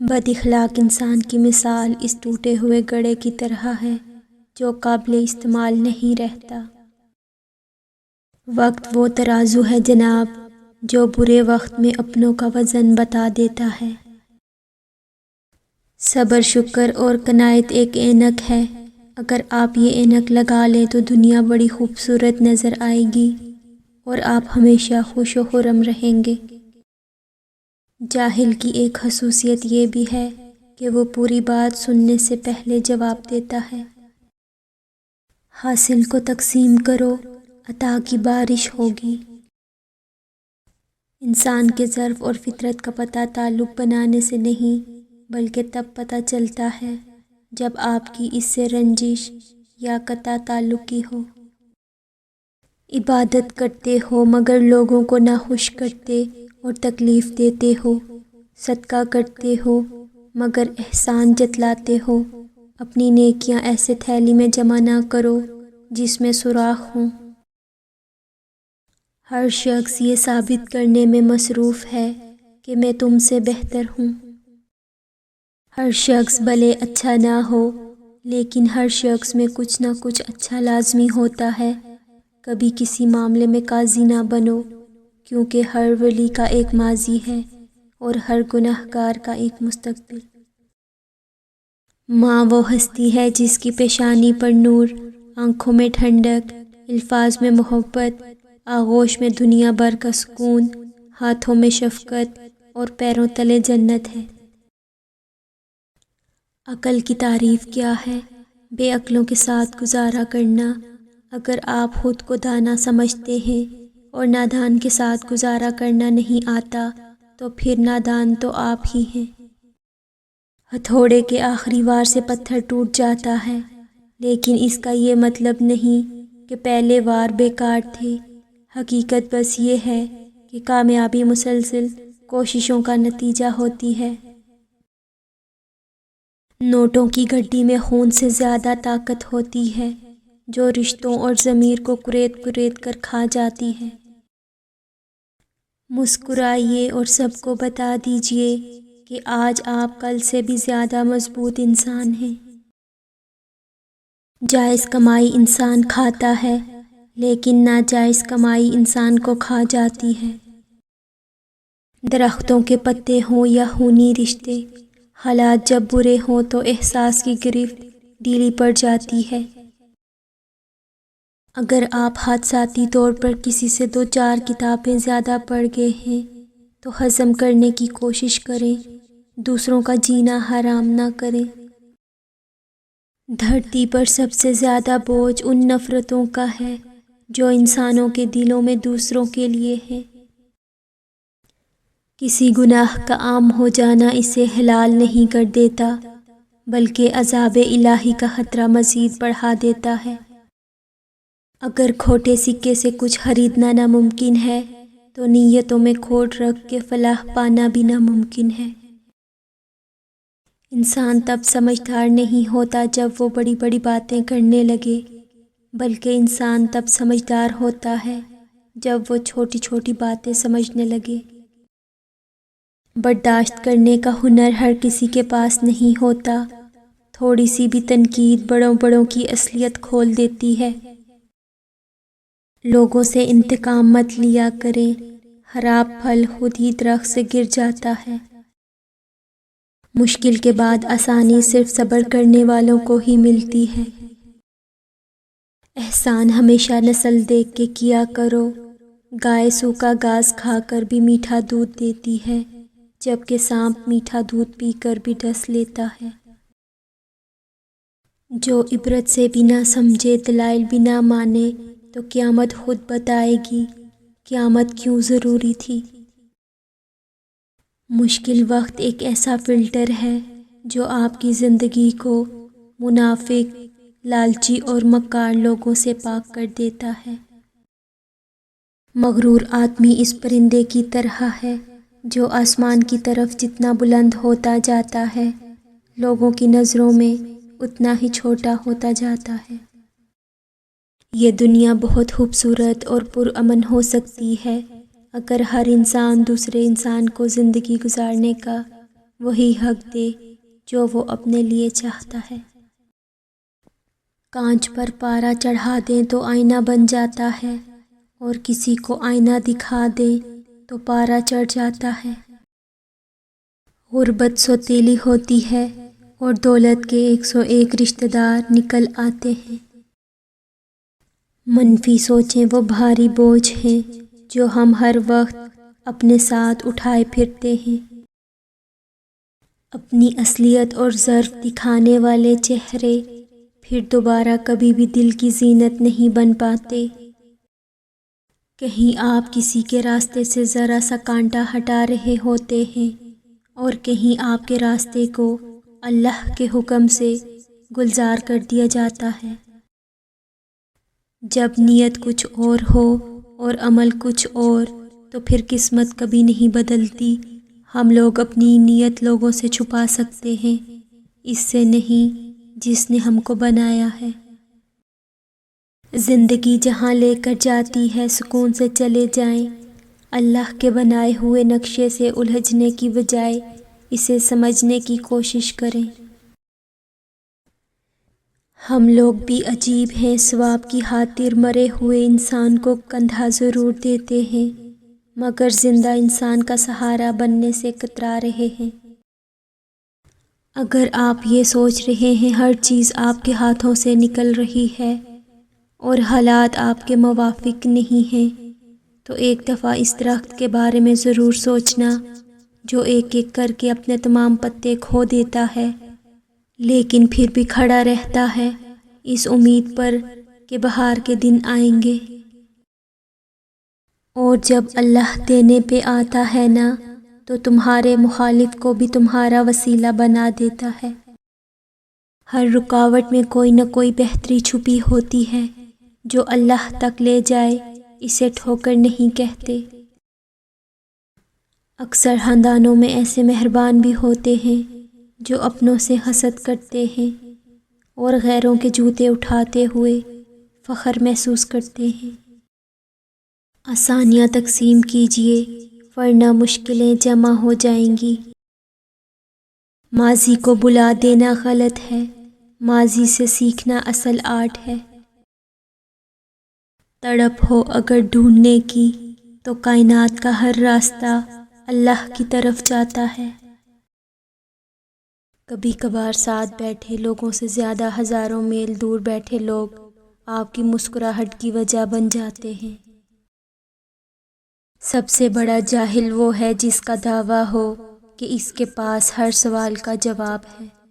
بد اخلاق انسان کی مثال اس ٹوٹے ہوئے گڑھے کی طرح ہے جو قابل استعمال نہیں رہتا۔ وقت وہ ترازو ہے جناب جو برے وقت میں اپنوں کا وزن بتا دیتا ہے۔ صبر، شکر اور قناعت ایک اینک ہے۔ اگر آپ یہ اینک لگا لیں تو دنیا بڑی خوبصورت نظر آئے گی اور آپ ہمیشہ خوش و خرم رہیں گے۔ جاہل کی ایک خصوصیت یہ بھی ہے کہ وہ پوری بات سننے سے پہلے جواب دیتا ہے۔ حاصل کو تقسیم کرو، عطا کی بارش ہوگی۔ انسان کے ظرف اور فطرت کا پتہ تعلق بنانے سے نہیں بلکہ تب پتہ چلتا ہے جب آپ کی اس سے رنجش یا قطع تعلقی ہو۔ عبادت کرتے ہو مگر لوگوں کو ناخوش کرتے اور تکلیف دیتے ہو، صدقہ کرتے ہو مگر احسان جتلاتے ہو، اپنی نیکیاں ایسے تھیلی میں جمع نہ کرو جس میں سوراخ ہوں۔ ہر شخص یہ ثابت کرنے میں مصروف ہے کہ میں تم سے بہتر ہوں۔ ہر شخص بھلے اچھا نہ ہو لیکن ہر شخص میں کچھ نہ کچھ اچھا لازمی ہوتا ہے۔ کبھی کسی معاملے میں قاضی نہ بنو کیونکہ ہر ولی کا ایک ماضی ہے اور ہر گناہ گار کا ایک مستقبل۔ ماں وہ ہستی ہے جس کی پیشانی پر نور، آنکھوں میں ٹھنڈک، الفاظ میں محبت، آغوش میں دنیا بھر کا سکون، ہاتھوں میں شفقت اور پیروں تلے جنت ہے۔ عقل کی تعریف کیا ہے؟ بے عقلوں کے ساتھ گزارا کرنا۔ اگر آپ خود کو دانا سمجھتے ہیں اور نادان کے ساتھ گزارا کرنا نہیں آتا تو پھر نادان تو آپ ہی ہیں۔ ہتھوڑے کے آخری وار سے پتھر ٹوٹ جاتا ہے لیکن اس کا یہ مطلب نہیں کہ پہلے وار بیکار تھے۔ حقیقت بس یہ ہے کہ کامیابی مسلسل کوششوں کا نتیجہ ہوتی ہے۔ نوٹوں کی گڈی میں خون سے زیادہ طاقت ہوتی ہے جو رشتوں اور ضمیر کو کریت کریت کر کھا جاتی ہے۔ مسکرائیے اور سب کو بتا دیجئے کہ آج آپ کل سے بھی زیادہ مضبوط انسان ہیں۔ جائز کمائی انسان کھاتا ہے لیکن ناجائز کمائی انسان کو کھا جاتی ہے۔ درختوں کے پتے ہوں یا خونی رشتے، حالات جب برے ہوں تو احساس کی گرفت ڈھیلی پڑ جاتی ہے۔ اگر آپ حادثاتی طور پر کسی سے 2-4 کتابیں زیادہ پڑھ گئے ہیں تو ہضم کرنے کی کوشش کریں، دوسروں کا جینا حرام نہ کریں۔ دھرتی پر سب سے زیادہ بوجھ ان نفرتوں کا ہے جو انسانوں کے دلوں میں دوسروں کے لیے ہے۔ کسی گناہ کا عام ہو جانا اسے حلال نہیں کر دیتا بلکہ عذاب الہی کا خطرہ مزید بڑھا دیتا ہے۔ اگر کھوٹے سکے سے کچھ خریدنا ناممکن ہے تو نیتوں میں کھوٹ رکھ کے فلاح پانا بھی ناممکن ہے۔ انسان تب سمجھدار نہیں ہوتا جب وہ بڑی بڑی باتیں کرنے لگے بلکہ انسان تب سمجھدار ہوتا ہے جب وہ چھوٹی چھوٹی باتیں سمجھنے لگے۔ برداشت کرنے کا ہنر ہر کسی کے پاس نہیں ہوتا۔ تھوڑی سی بھی تنقید بڑوں بڑوں کی اصلیت کھول دیتی ہے۔ لوگوں سے انتقام مت لیا کریں، خراب پھل خود ہی درخت سے گر جاتا ہے۔ مشکل کے بعد آسانی صرف صبر کرنے والوں کو ہی ملتی ہے۔ احسان ہمیشہ نسل دیکھ کے کیا کرو۔ گائے سوکھا گھاس کھا کر بھی میٹھا دودھ دیتی ہے جبکہ سانپ میٹھا دودھ پی کر بھی ڈس لیتا ہے۔ جو عبرت سے بھی نہ سمجھے، دلائل بھی نہ مانے تو قیامت خود بتائے گی قیامت کیوں ضروری تھی۔ مشکل وقت ایک ایسا فلٹر ہے جو آپ کی زندگی کو منافق، لالچی اور مکار لوگوں سے پاک کر دیتا ہے۔ مغرور آدمی اس پرندے کی طرح ہے جو آسمان کی طرف جتنا بلند ہوتا جاتا ہے لوگوں کی نظروں میں اتنا ہی چھوٹا ہوتا جاتا ہے۔ یہ دنیا بہت خوبصورت اور پرامن ہو سکتی ہے اگر ہر انسان دوسرے انسان کو زندگی گزارنے کا وہی حق دے جو وہ اپنے لیے چاہتا ہے۔ کانچ پر پارا چڑھا دیں تو آئینہ بن جاتا ہے، اور کسی کو آئینہ دکھا دیں تو پارا چڑھ جاتا ہے۔ غربت سوتیلی ہوتی ہے اور دولت کے 101 رشتہ دار نکل آتے ہیں۔ منفی سوچیں وہ بھاری بوجھ ہیں جو ہم ہر وقت اپنے ساتھ اٹھائے پھرتے ہیں۔ اپنی اصلیت اور ظرف دکھانے والے چہرے پھر دوبارہ کبھی بھی دل کی زینت نہیں بن پاتے۔ کہیں آپ کسی کے راستے سے ذرا سا کانٹا ہٹا رہے ہوتے ہیں اور کہیں آپ کے راستے کو اللہ کے حکم سے گلزار کر دیا جاتا ہے۔ جب نیت کچھ اور ہو اور عمل کچھ اور، تو پھر قسمت کبھی نہیں بدلتی۔ ہم لوگ اپنی نیت لوگوں سے چھپا سکتے ہیں، اس سے نہیں جس نے ہم کو بنایا ہے۔ زندگی جہاں لے کر جاتی ہے سکون سے چلے جائیں۔ اللہ کے بنائے ہوئے نقشے سے الجھنے کی بجائے اسے سمجھنے کی کوشش کریں۔ ہم لوگ بھی عجیب ہیں، ثواب کی خاطر مرے ہوئے انسان کو کندھا ضرور دیتے ہیں، مگر زندہ انسان کا سہارا بننے سے کترا رہے ہیں۔ اگر آپ یہ سوچ رہے ہیں ہر چیز آپ کے ہاتھوں سے نکل رہی ہے اور حالات آپ کے موافق نہیں ہیں، تو ایک دفعہ اس درخت کے بارے میں ضرور سوچنا جو ایک ایک کر کے اپنے تمام پتے کھو دیتا ہے، لیکن پھر بھی کھڑا رہتا ہے اس امید پر کہ بہار کے دن آئیں گے۔ اور جب اللہ دینے پہ آتا ہے نا، تو تمہارے مخالف کو بھی تمہارا وسیلہ بنا دیتا ہے۔ ہر رکاوٹ میں کوئی نہ کوئی بہتری چھپی ہوتی ہے جو اللہ تک لے جائے، اسے ٹھوکر نہیں کہتے۔ اکثر خاندانوں میں ایسے مہربان بھی ہوتے ہیں جو اپنوں سے حسد کرتے ہیں اور غیروں کے جوتے اٹھاتے ہوئے فخر محسوس کرتے ہیں۔ آسانیاں تقسیم کیجیے ورنہ مشکلیں جمع ہو جائیں گی۔ ماضی کو بلا دینا غلط ہے، ماضی سے سیکھنا اصل آرٹ ہے۔ تڑپ ہو اگر ڈھونڈنے کی تو کائنات کا ہر راستہ اللہ کی طرف جاتا ہے۔ کبھی کبھار ساتھ بیٹھے لوگوں سے زیادہ ہزاروں میل دور بیٹھے لوگ آپ کی مسکراہٹ کی وجہ بن جاتے ہیں۔ سب سے بڑا جاہل وہ ہے جس کا دعویٰ ہو کہ اس کے پاس ہر سوال کا جواب ہے۔